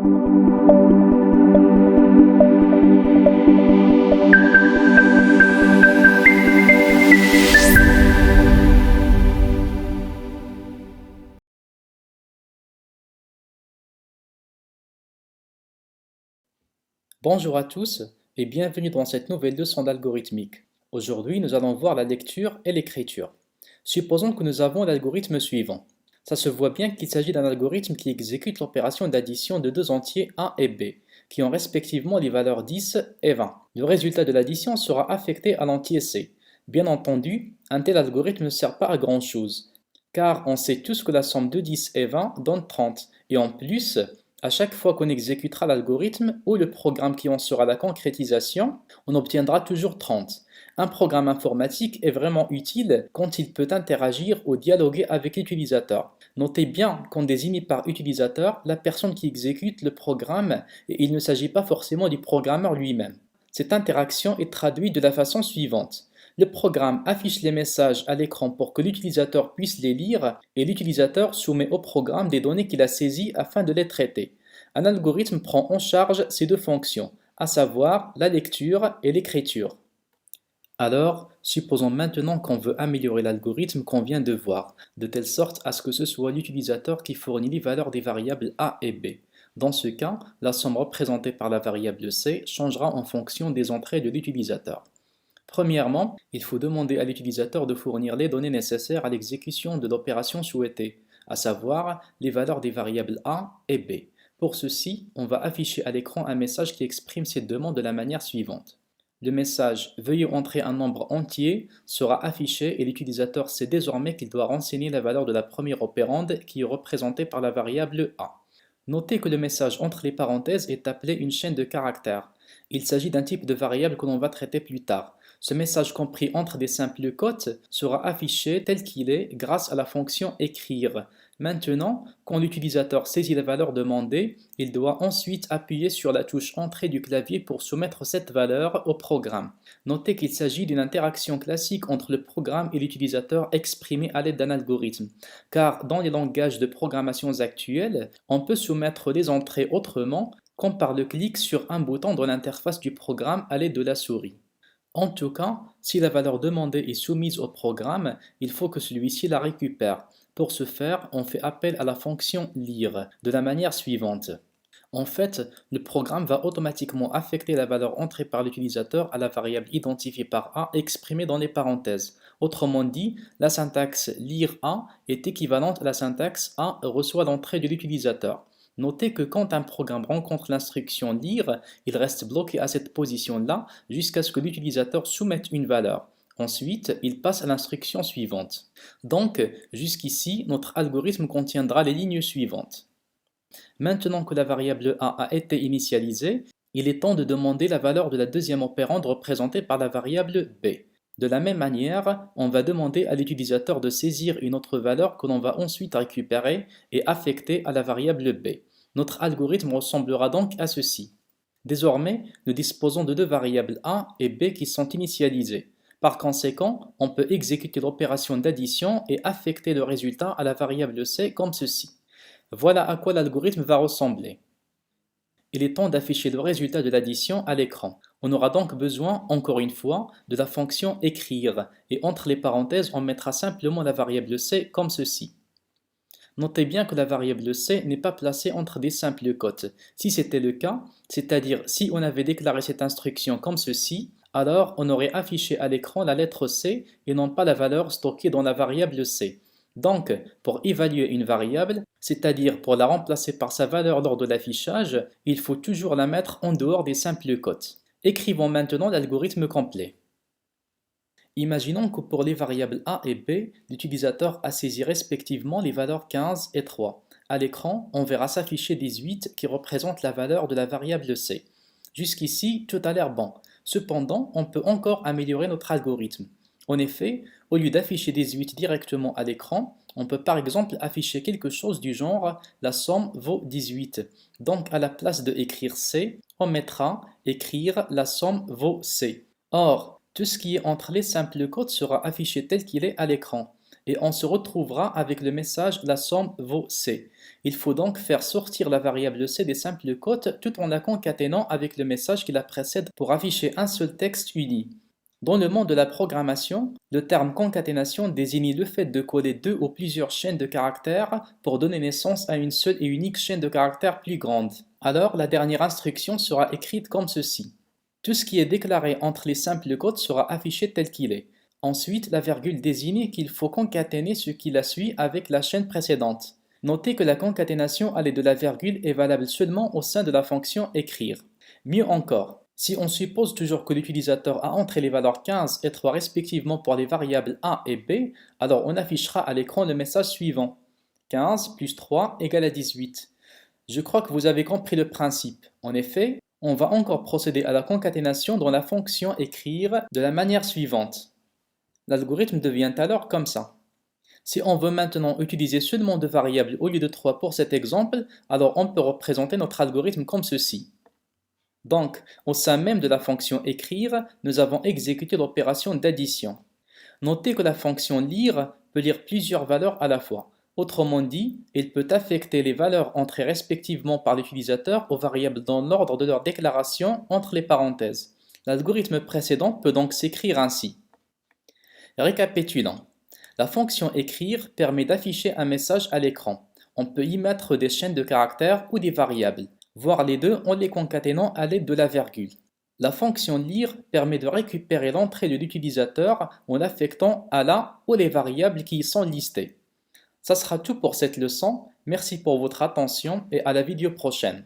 Bonjour à tous et bienvenue dans cette nouvelle leçon d'algorithmique. Aujourd'hui, nous allons voir la lecture et l'écriture. Supposons que nous avons l'algorithme suivant. Ça se voit bien qu'il s'agit d'un algorithme qui exécute l'opération d'addition de deux entiers A et B, qui ont respectivement les valeurs 10 et 20. Le résultat de l'addition sera affecté à l'entier C. Bien entendu, un tel algorithme ne sert pas à grand chose, car on sait tous que la somme de 10 et 20 donne 30, et en plus, à chaque fois qu'on exécutera l'algorithme ou le programme qui en sera la concrétisation, on obtiendra toujours 30. Un programme informatique est vraiment utile quand il peut interagir ou dialoguer avec l'utilisateur. Notez bien qu'on désigne par utilisateur la personne qui exécute le programme et il ne s'agit pas forcément du programmeur lui-même. Cette interaction est traduite de la façon suivante. Le programme affiche les messages à l'écran pour que l'utilisateur puisse les lire et l'utilisateur soumet au programme des données qu'il a saisies afin de les traiter. Un algorithme prend en charge ces deux fonctions, à savoir la lecture et l'écriture. Alors, supposons maintenant qu'on veut améliorer l'algorithme qu'on vient de voir, de telle sorte à ce que ce soit l'utilisateur qui fournit les valeurs des variables A et B. Dans ce cas, la somme représentée par la variable C changera en fonction des entrées de l'utilisateur. Premièrement, il faut demander à l'utilisateur de fournir les données nécessaires à l'exécution de l'opération souhaitée, à savoir les valeurs des variables A et B. Pour ceci, on va afficher à l'écran un message qui exprime cette demande de la manière suivante. Le message « Veuillez entrer un nombre entier » sera affiché et l'utilisateur sait désormais qu'il doit renseigner la valeur de la première opérande qui est représentée par la variable A. Notez que le message entre les parenthèses est appelé une chaîne de caractères. Il s'agit d'un type de variable que l'on va traiter plus tard. Ce message compris entre des simples cotes sera affiché tel qu'il est grâce à la fonction écrire. Maintenant, quand l'utilisateur saisit la valeur demandée, il doit ensuite appuyer sur la touche entrée du clavier pour soumettre cette valeur au programme. Notez qu'il s'agit d'une interaction classique entre le programme et l'utilisateur exprimée à l'aide d'un algorithme, car dans les langages de programmation actuels, on peut soumettre les entrées autrement, comme par le clic sur un bouton dans l'interface du programme à l'aide de la souris. En tout cas, si la valeur demandée est soumise au programme, il faut que celui-ci la récupère. Pour ce faire, on fait appel à la fonction lire de la manière suivante. En fait, le programme va automatiquement affecter la valeur entrée par l'utilisateur à la variable identifiée par A exprimée dans les parenthèses. Autrement dit, la syntaxe lire A est équivalente à la syntaxe A reçoit l'entrée de l'utilisateur. Notez que quand un programme rencontre l'instruction lire, il reste bloqué à cette position-là jusqu'à ce que l'utilisateur soumette une valeur. Ensuite, il passe à l'instruction suivante. Donc, jusqu'ici, notre algorithme contiendra les lignes suivantes. Maintenant que la variable A a été initialisée, il est temps de demander la valeur de la deuxième opérande représentée par la variable B. De la même manière, on va demander à l'utilisateur de saisir une autre valeur que l'on va ensuite récupérer et affecter à la variable B. Notre algorithme ressemblera donc à ceci. Désormais, nous disposons de deux variables A et B qui sont initialisées. Par conséquent, on peut exécuter l'opération d'addition et affecter le résultat à la variable C comme ceci. Voilà à quoi l'algorithme va ressembler. Il est temps d'afficher le résultat de l'addition à l'écran. On aura donc besoin, encore une fois, de la fonction écrire, et entre les parenthèses, on mettra simplement la variable C comme ceci. Notez bien que la variable C n'est pas placée entre des simples cotes. Si c'était le cas, c'est-à-dire si on avait déclaré cette instruction comme ceci, alors on aurait affiché à l'écran la lettre C et non pas la valeur stockée dans la variable C. Donc, pour évaluer une variable, c'est-à-dire pour la remplacer par sa valeur lors de l'affichage, il faut toujours la mettre en dehors des simples cotes. Écrivons maintenant l'algorithme complet. Imaginons que pour les variables A et B, l'utilisateur a saisi respectivement les valeurs 15 et 3. À l'écran, on verra s'afficher 18 qui représente la valeur de la variable C. Jusqu'ici, tout a l'air bon. Cependant, on peut encore améliorer notre algorithme. En effet, au lieu d'afficher 18 directement à l'écran, on peut par exemple afficher quelque chose du genre la somme vaut 18. Donc à la place de écrire C, on mettra écrire la somme vaut C. Or, tout ce qui est entre les simples codes sera affiché tel qu'il est à l'écran. et on se retrouvera avec le message la somme vaut C. Il faut donc faire sortir la variable C des simples quotes tout en la concaténant avec le message qui la précède pour afficher un seul texte uni. Dans le monde de la programmation, le terme concaténation désigne le fait de coder deux ou plusieurs chaînes de caractères pour donner naissance à une seule et unique chaîne de caractères plus grande. Alors, la dernière instruction sera écrite comme ceci. Tout ce qui est déclaré entre les simples quotes sera affiché tel qu'il est. Ensuite, la virgule désigne qu'il faut concaténer ce qui la suit avec la chaîne précédente. Notez que la concaténation à l'aide de la virgule est valable seulement au sein de la fonction écrire. Mieux encore, si on suppose toujours que l'utilisateur a entré les valeurs 15 et 3 respectivement pour les variables A et B, alors on affichera à l'écran le message suivant. 15 plus 3 égale à 18. Je crois que vous avez compris le principe. En effet, on va encore procéder à la concaténation dans la fonction écrire de la manière suivante. L'algorithme devient alors comme ça. Si on veut maintenant utiliser seulement deux variables au lieu de 3 pour cet exemple, alors on peut représenter notre algorithme comme ceci. Donc, au sein même de la fonction écrire, nous avons exécuté l'opération d'addition. Notez que la fonction lire peut lire plusieurs valeurs à la fois. Autrement dit, il peut affecter les valeurs entrées respectivement par l'utilisateur aux variables dans l'ordre de leur déclaration entre les parenthèses. L'algorithme précédent peut donc s'écrire ainsi. Récapitulons. La fonction écrire permet d'afficher un message à l'écran. On peut y mettre des chaînes de caractères ou des variables, voire les deux en les concaténant à l'aide de la virgule. La fonction lire permet de récupérer l'entrée de l'utilisateur en l'affectant à la ou les variables qui y sont listées. Ça sera tout pour cette leçon. Merci pour votre attention et à la vidéo prochaine.